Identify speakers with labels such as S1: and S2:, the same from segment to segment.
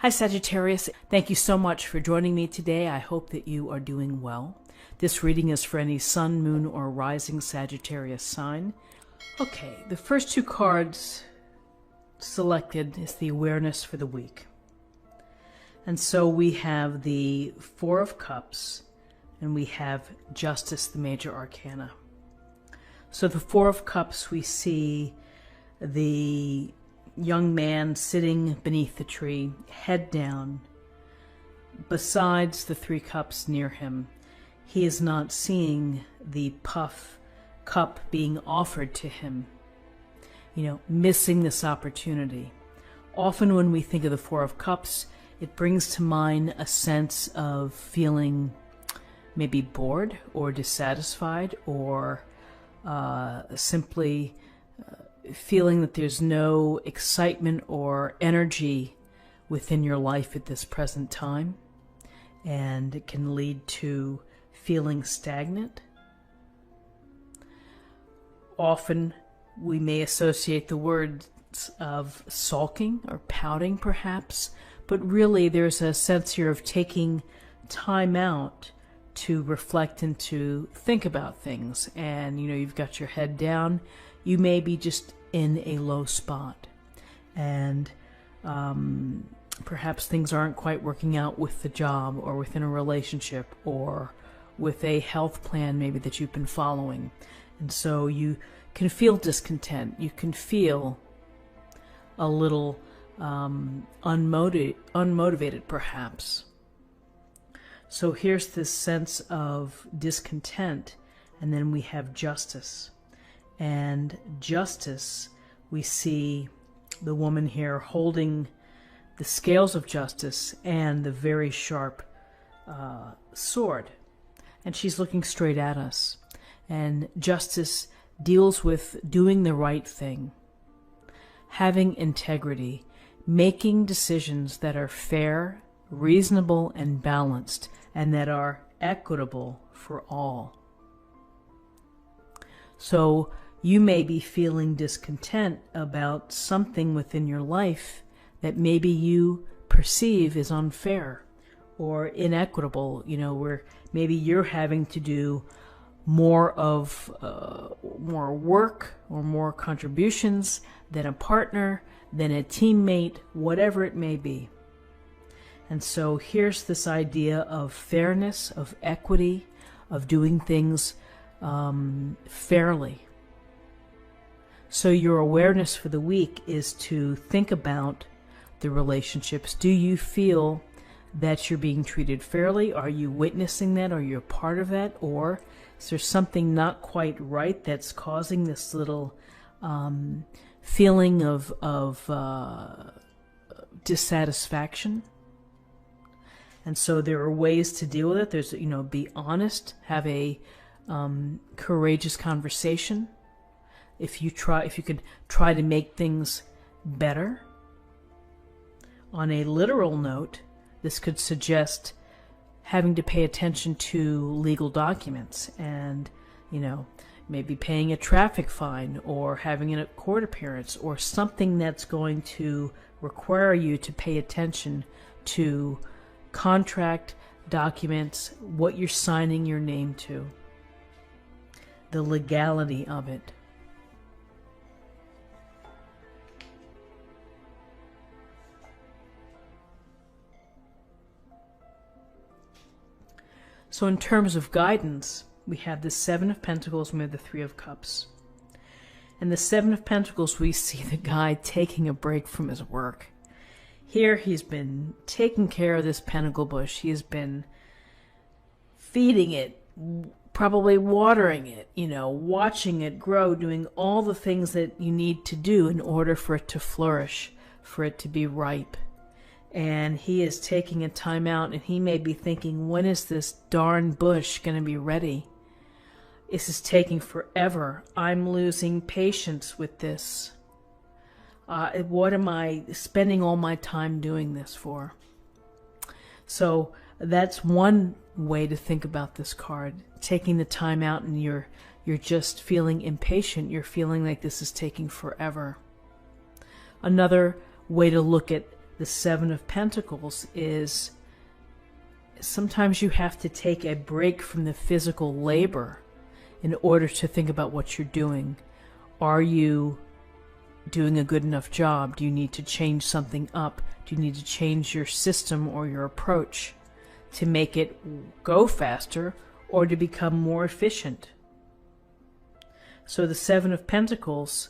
S1: Hi Sagittarius, thank you so much for joining me today. I hope that you are doing well. This reading is for any sun, moon, or rising Sagittarius sign. Okay, the first two cards selected is the awareness for the week. And so we have the Four of Cups and we have Justice, the major arcana. So the Four of Cups, we see the young man sitting beneath the tree, head down. Besides the three cups near him, he is not seeing the cup being offered to him, missing this opportunity. Often when we think of the Four of Cups, it brings to mind a sense of feeling maybe bored or dissatisfied, or simply feeling that there's no excitement or energy within your life at this present time, and it can lead to feeling stagnant. Often we may associate the words of sulking or pouting perhaps, but really there's a sense here of taking time out to reflect and to think about things. And you've got your head down, you may be just in a low spot, and perhaps things aren't quite working out with the job or within a relationship or with a health plan maybe that you've been following, and so you can feel discontent, you can feel a little unmotivated perhaps. So here's this sense of discontent, and then we have Justice. And Justice, we see the woman here holding the scales of justice and the very sharp sword. And she's looking straight at us. And Justice deals with doing the right thing, having integrity, making decisions that are fair, reasonable, and balanced, and that are equitable for all. So you may be feeling discontent about something within your life that maybe you perceive is unfair or inequitable, where maybe you're having to do more work or more contributions than a partner, than a teammate, whatever it may be. And so here's this idea of fairness, of equity, of doing things fairly. So your awareness for the week is to think about the relationships. Do you feel that you're being treated fairly? Are you witnessing that? Are you a part of that? Or is there something not quite right that's causing this little feeling of dissatisfaction? And so there are ways to deal with it. There's, be honest, have a courageous conversation. If you could try to make things better. On a literal note, this could suggest having to pay attention to legal documents and, maybe paying a traffic fine or having a court appearance or something that's going to require you to pay attention to contract documents, what you're signing your name to, the legality of it. So in terms of guidance, we have the Seven of Pentacles and we have the Three of Cups. And the Seven of Pentacles, we see the guy taking a break from his work. Here he's been taking care of this pentacle bush. He has been feeding it, probably watering it, watching it grow, doing all the things that you need to do in order for it to flourish, for it to be ripe. And he is taking a time out, and he may be thinking, when is this darn bush going to be ready? This is taking forever. I'm losing patience with this. What am I spending all my time doing this for? So that's one way to think about this card. Taking the time out, and you're just feeling impatient. You're feeling like this is taking forever. Another way to look at the Seven of Pentacles is sometimes you have to take a break from the physical labor in order to think about what you're doing. Are you doing a good enough job? Do you need to change something up? Do you need to change your system or your approach to make it go faster or to become more efficient? So the Seven of Pentacles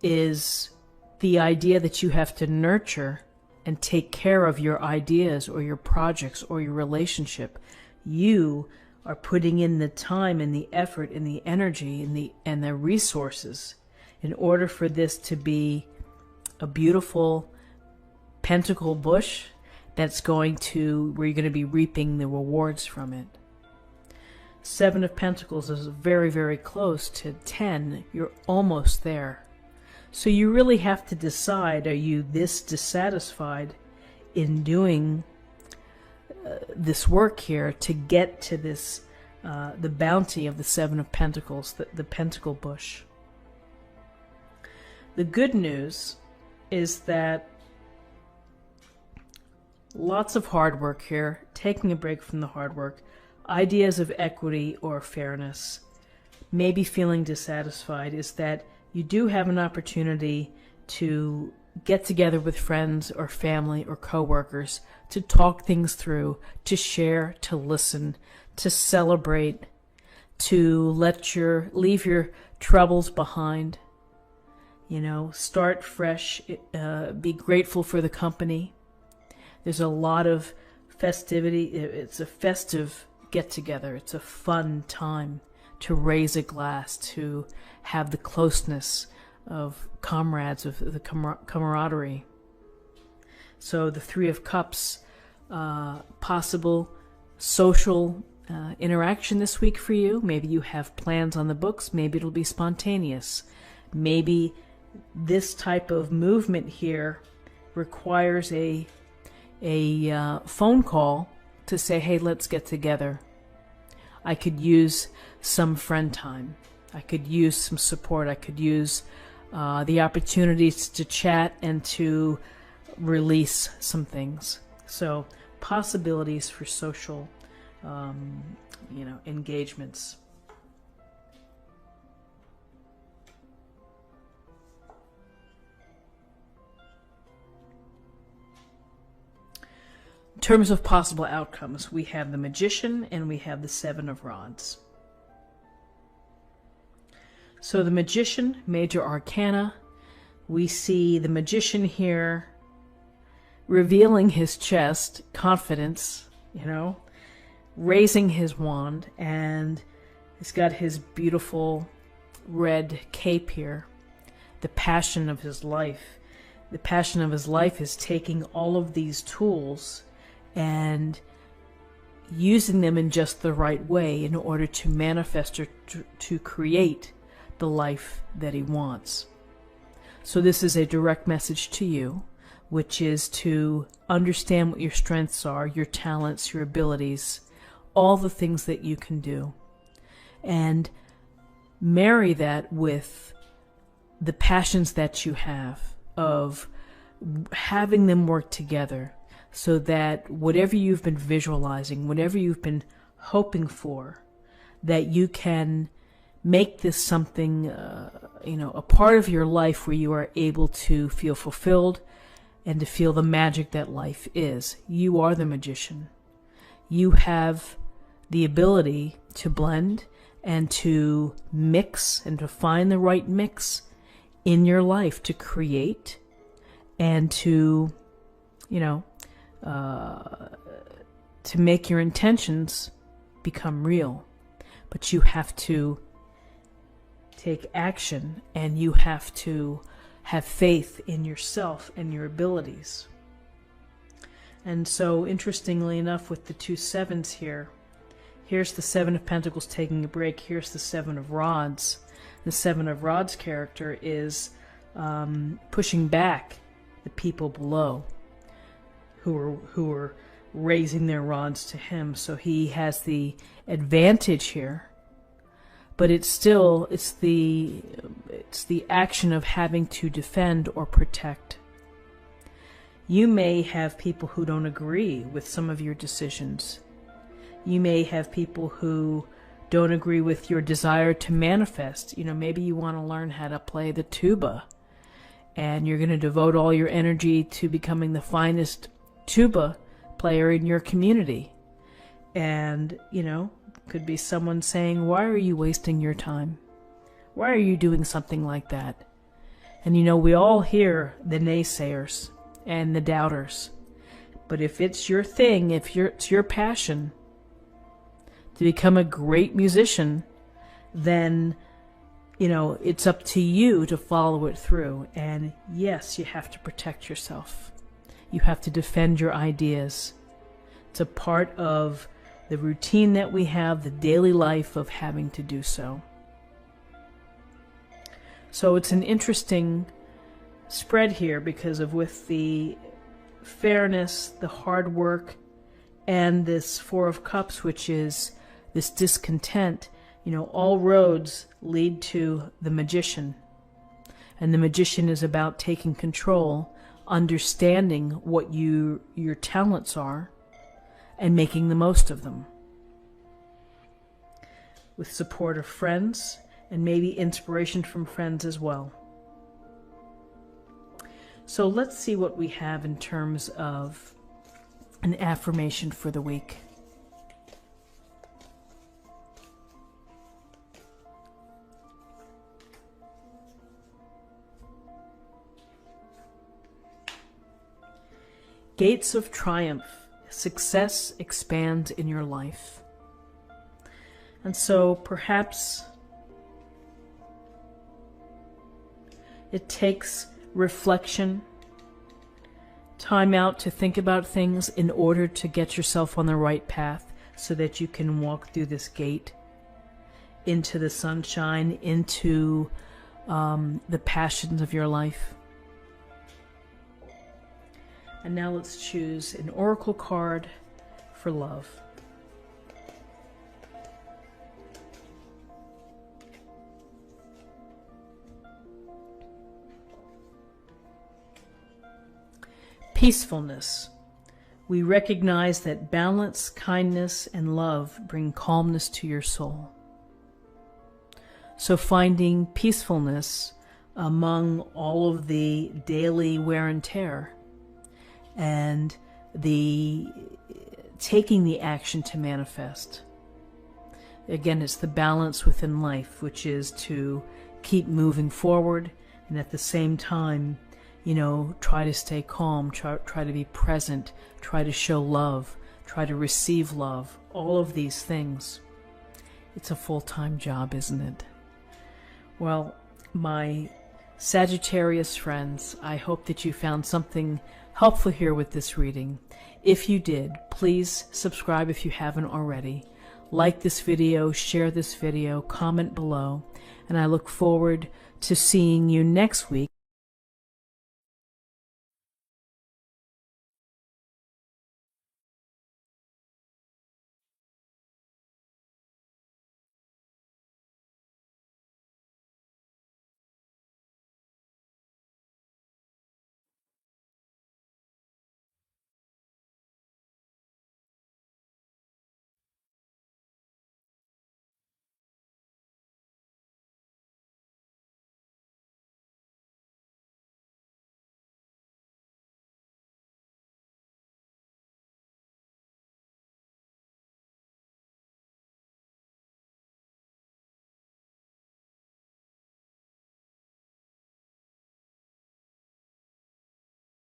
S1: is the idea that you have to nurture and take care of your ideas or your projects or your relationship. You are putting in the time and the effort and the energy and the resources in order for this to be a beautiful pentacle bush that's where you're going to be reaping the rewards from it. Seven of Pentacles is very, very close to 10. You're almost there. So you really have to decide, are you this dissatisfied in doing this work here to get to this, the bounty of the Seven of Pentacles, the pentacle bush? The good news is that lots of hard work here, taking a break from the hard work, ideas of equity or fairness, maybe feeling dissatisfied, is that you do have an opportunity to get together with friends or family or coworkers to talk things through, to share, to listen, to celebrate, to leave your troubles behind, start fresh, be grateful for the company. There's a lot of festivity. It's a festive get-together. It's a fun time to raise a glass, to have the closeness of comrades, of the camaraderie. So the Three of Cups, possible social interaction this week for you. Maybe you have plans on the books. Maybe it'll be spontaneous. Maybe this type of movement here requires a phone call to say, hey, let's get together. I could use some friend time. I could use some support. I could use the opportunities to chat and to release some things. So possibilities for social, engagements. In terms of possible outcomes, we have the Magician and we have the Seven of Rods. So the Magician, major arcana, we see the Magician here revealing his chest, confidence, raising his wand, and he's got his beautiful red cape here, the passion of his life. The passion of his life is taking all of these tools and using them in just the right way in order to manifest or to create the life that he wants. So this is a direct message to you, which is to understand what your strengths are, your talents, your abilities, all the things that you can do, and marry that with the passions that you have, of having them work together, so that whatever you've been visualizing, whatever you've been hoping for, that you can make this something, a part of your life where you are able to feel fulfilled and to feel the magic that life is. You are the Magician. You have the ability to blend and to mix and to find the right mix in your life, to create and to make your intentions become real. But you have to take action, and you have to have faith in yourself and your abilities. And so, interestingly enough, with the two sevens here, here's the Seven of Pentacles taking a break. Here's the Seven of Rods. The Seven of Rods character is pushing back the people below who are raising their rods to him. So he has the advantage here, but it's the action of having to defend or protect. You may have people who don't agree with some of your decisions. You may have people who don't agree with your desire to manifest. Maybe you want to learn how to play the tuba, and you're going to devote all your energy to becoming the finest tuba player in your community. And, could be someone saying, why are you wasting your time? Why are you doing something like that? And we all hear the naysayers and the doubters. But if it's your thing, if it's your passion to become a great musician, then, it's up to you to follow it through. And yes, you have to protect yourself. You have to defend your ideas. It's a part of the routine that we have, the daily life of having to do so. So it's an interesting spread here because of with the fairness, the hard work, and this Four of Cups, which is this discontent. All roads lead to the Magician. And the Magician is about taking control, understanding what your talents are, and making the most of them. With support of friends, and maybe inspiration from friends as well. So let's see what we have in terms of an affirmation for the week. Gates of triumph. Success expands in your life. And so perhaps it takes reflection, time out to think about things in order to get yourself on the right path so that you can walk through this gate into the sunshine, into the passions of your life. And now let's choose an oracle card for love. Peacefulness. We recognize that balance, kindness, and love bring calmness to your soul. So finding peacefulness among all of the daily wear and tear, and taking the action to manifest. Again, it's the balance within life, which is to keep moving forward and at the same time, try to stay calm, try to be present, try to show love, try to receive love, all of these things. It's a full-time job, isn't it? Well, my Sagittarius friends, I hope that you found something helpful here with this reading. If you did, please subscribe if you haven't already. Like this video, share this video, comment below, and I look forward to seeing you next week.